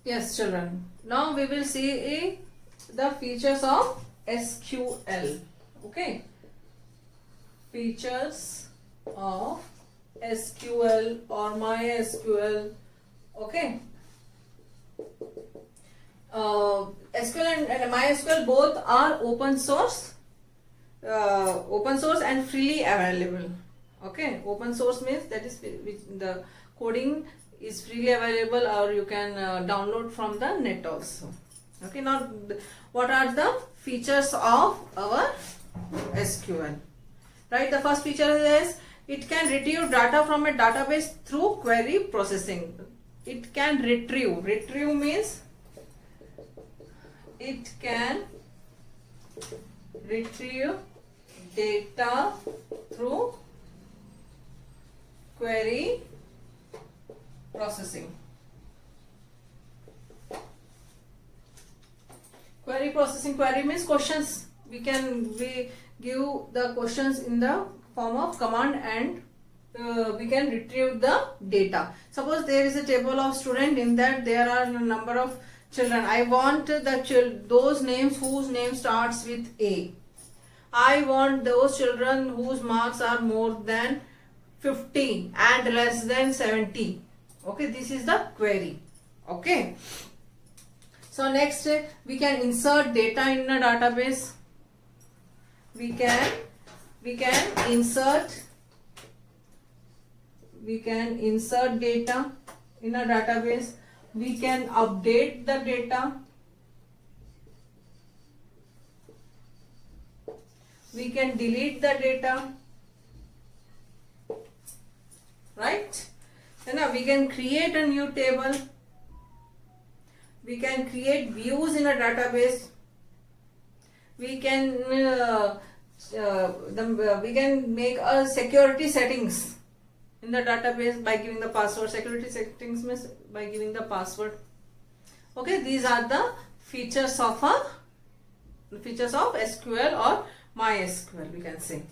Yes, children. Now we will see the features of SQL. Okay. Features of SQL or MySQL. Okay. SQL and MySQL both are open source and freely available. Okay, open source means that is the coding is freely available, or you can download from the net also. Okay, now what are the features of our SQL? Right, the first feature is it can retrieve data from a database through query processing. It can retrieve. Retrieve means it can retrieve data through query processing. Query processing, query means questions. We give the questions in the form of command, and we can retrieve the data. Suppose there is a table of student, in that there are a number of children. I want those names whose name starts with A. I want those children whose marks are more than 50 and less than 70. Okay, this is the query. Okay. So next, we can insert data in a database. We can insert data in a database. We can update the data. We can delete the data. Right? And we can create a new table. We can create views in a database. We can make a security settings in the database by giving the password. Security settings means by giving the password. Okay, these are the features of SQL or MySQL, we can say.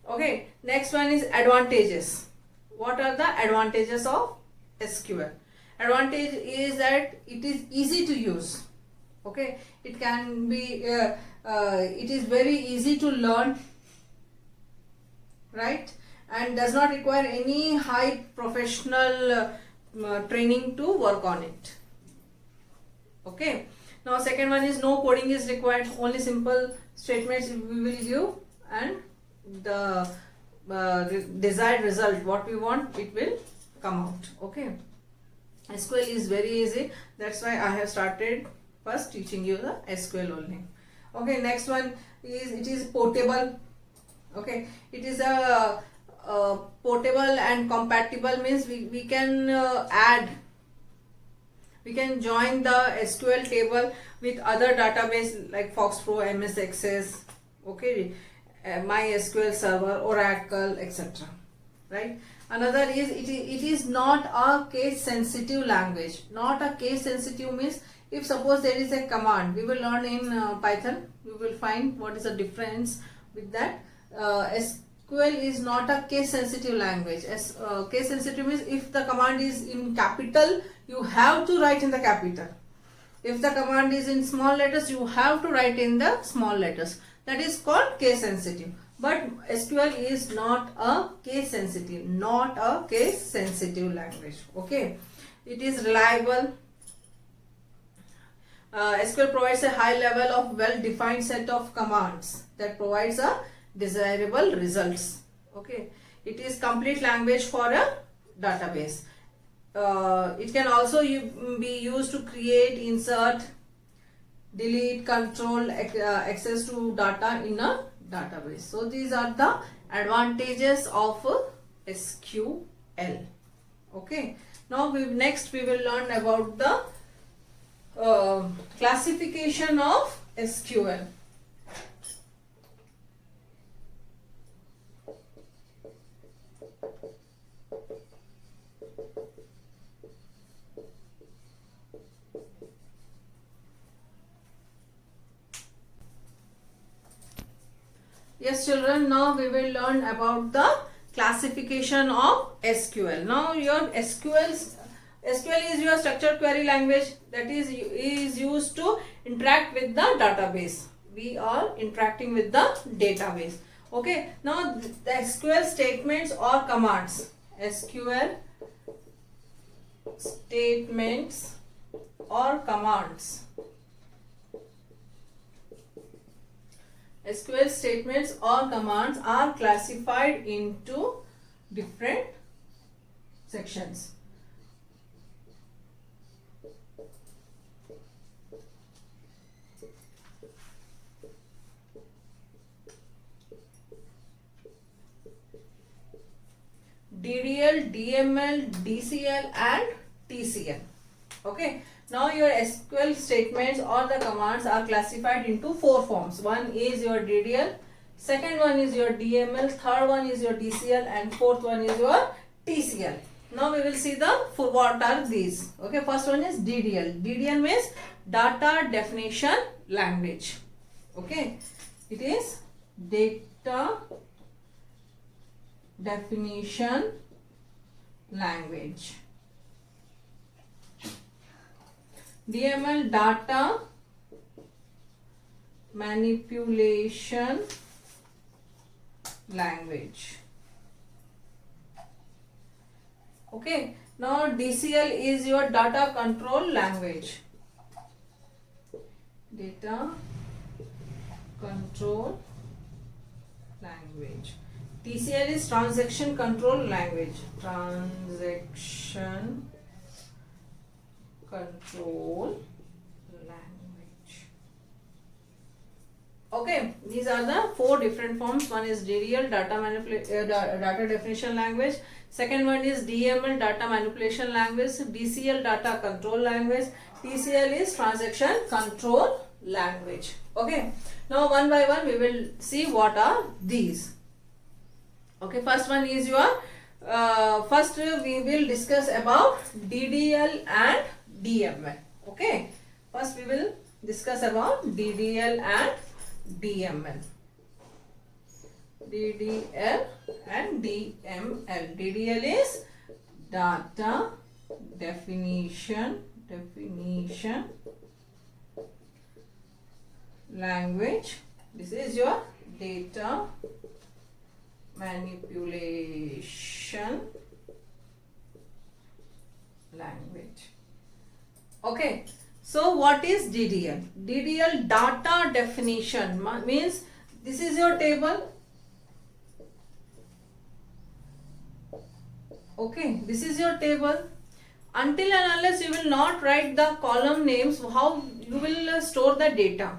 Okay, next one is advantages. What are the advantages of SQL? Advantage is that it is easy to use. Okay, it can be it is very easy to learn, right, and does not require any high professional training to work on it. Okay, now second one is no coding is required. Only simple statements we will give, and the desired result, what we want, it will come out. Okay, SQL is very easy. That's why I have started first teaching you the SQL only. Okay, next one is it is portable. Okay, it is a portable and compatible means we can add. We can join the SQL table with other database like FoxPro, MS Access, okay, MySQL Server, Oracle, etc. Right? Another is it is not a case sensitive language. Not a case sensitive means if suppose there is a command, we will learn in Python, we will find what is the difference with that. SQL is not a case sensitive language. Case sensitive means if the command is in capital, you have to write in the capital. If the command is in small letters, you have to write in the small letters. That is called case sensitive. But SQL is not a case sensitive, language. Okay, it is reliable. SQL provides a high level of well-defined set of commands that provides a desirable results. Okay, it is complete language for a database. It can also be used to create, insert, delete, control, access to data in a database. So these are the advantages of SQL. Okay, now next we will learn about the classification of SQL. Yes, children, now we will learn about the classification of SQL. Now your SQL SQL is your structured query language that is used to interact with the database. We are interacting with the database. Okay, now the SQL statements or commands. SQL statements or commands. SQL statements or commands are classified into different sections. DDL, DML, DCL and TCL. Okay. Now your SQL statements or the commands are classified into 4 forms. One is your DDL, second one is your DML, third one is your DCL and fourth one is your TCL. Now we will see what are these. Okay, first one is DDL. DDL means data definition language. Okay, it is data definition language. DML, data manipulation language. Okay, now DCL is your data control language. Data control language. TCL is transaction control language. Transaction control language. Okay, these are the 4 different forms. One is DDL, data definition language. Second one is DML, data manipulation language. DCL, data control language. TCL is transaction control language. Okay, now one by one we will see what are these. Okay, first one is your first we will discuss about DDL and DML. Okay, first we will discuss about DDL and DML. DDL and DML. DDL is data definition language. This is your data manipulation language. Okay, so what is DDL? DDL, data definition, means this is your table. Okay, this is your table. Until and unless you will not write the column names, how you will store the data?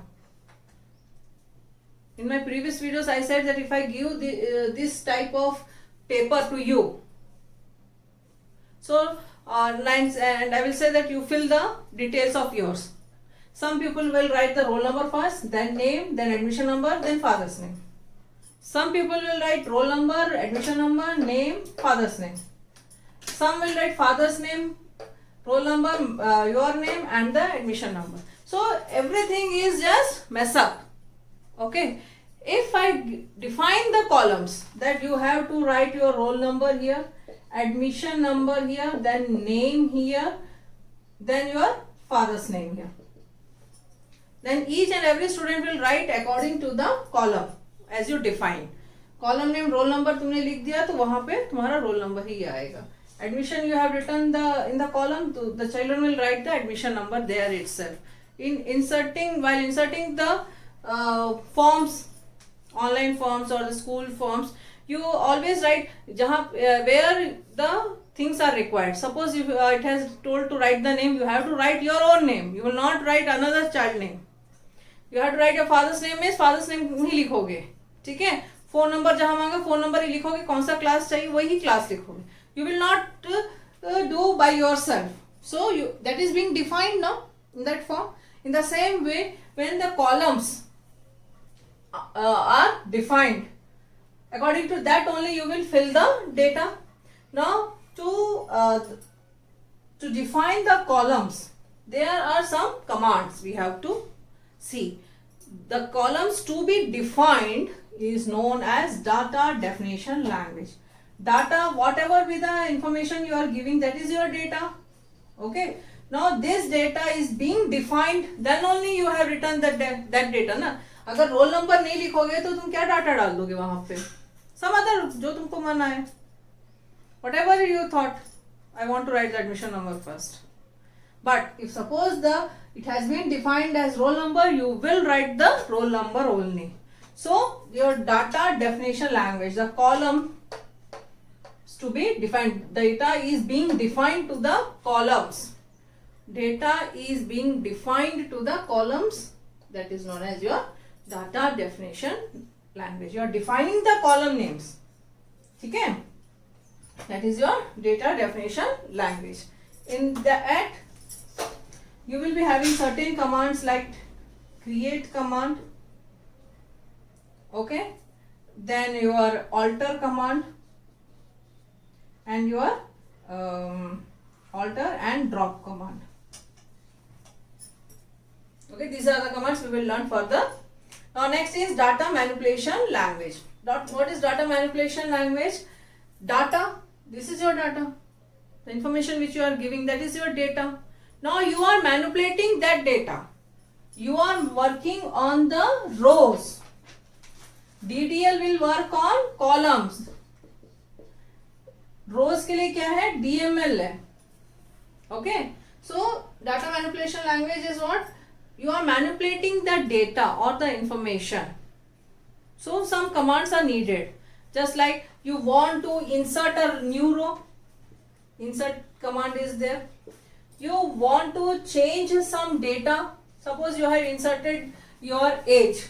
In my previous videos, I said that if I give this type of paper to you, so lines, and I will say that you fill the details of yours. Some people will write the roll number first, then name, then admission number, then father's name. Some people will write roll number, admission number, name, father's name. Some will write father's name, roll number, your name and the admission number. So everything is just mess up. Okay, if I define the columns that you have to write your roll number here, admission number here, then name here, then your father's name here. Then each and every student will write according to the column as you define. Column name roll number तुमने लिख दिया तो वहाँ पे तुम्हारा roll number ही आएगा. Admission you have written in the column, to the children will write the admission number there itself. While inserting the forms, online forms or the school forms, you always write where the things are required. Suppose if it has told to write the name, you have to write your own name. You will not write another child name. You have to write your father's name means father's name ही लिखोगे, ठीक है. Phone number जहाँ मांगा phone number ही लिखोगे, कौन सा class चाहिए वही क्लास लिखोगे. You will not do by yourself. So that is being defined now in that form. In the same way, when the columns are defined, according to that only you will fill the data. Now to define the columns, there are some commands we have to see. The columns to be defined is known as data definition language. Data, whatever be the information you are giving, that is your data. Okay. Now this data is being defined, then only you have written that data ना. अगर roll number नहीं लिखोगे तो तुम क्या data डाल दोगे वहां पे? Some other जो तुमको मन आए. Whatever you thought, I want to write the admission number first. But if suppose it has been defined as roll number, you will write the roll number only. So your data definition language, the column to be defined, data is being defined to the columns. Data is being defined to the columns, that is known as your data definition language. You are defining the column names. Okay? That is your data definition language. In that you will be having certain commands like create command, okay, then your alter command, and your alter and drop command. Okay, these are the commands we will learn further. Now next is data manipulation language. What is data manipulation language? Data, this is your data. The information which you are giving, that is your data. Now you are manipulating that data. You are working on the rows. DDL will work on columns. Rows के लिए क्या है? DML है. Okay. So data manipulation language is what? You are manipulating the data or the information. So some commands are needed. Just like you want to insert a new row. Insert command is there. You want to change some data. Suppose you have inserted your age.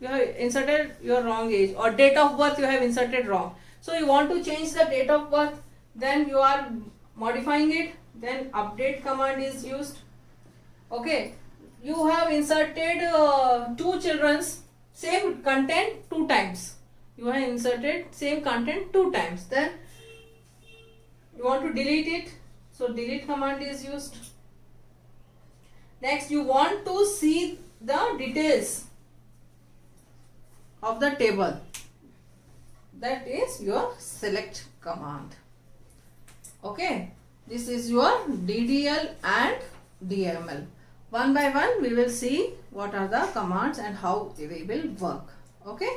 You have inserted your wrong age, or date of birth you have inserted wrong. So you want to change the date of birth. Then you are modifying it. Then update command is used. Okay. You have inserted two children's same content 2 times. You have inserted same content 2 times. Then you want to delete it. So delete command is used. Next you want to see the details of the table. That is your select command. Okay. This is your DDL and DML. One by one we will see what are the commands and how they will work. Okay.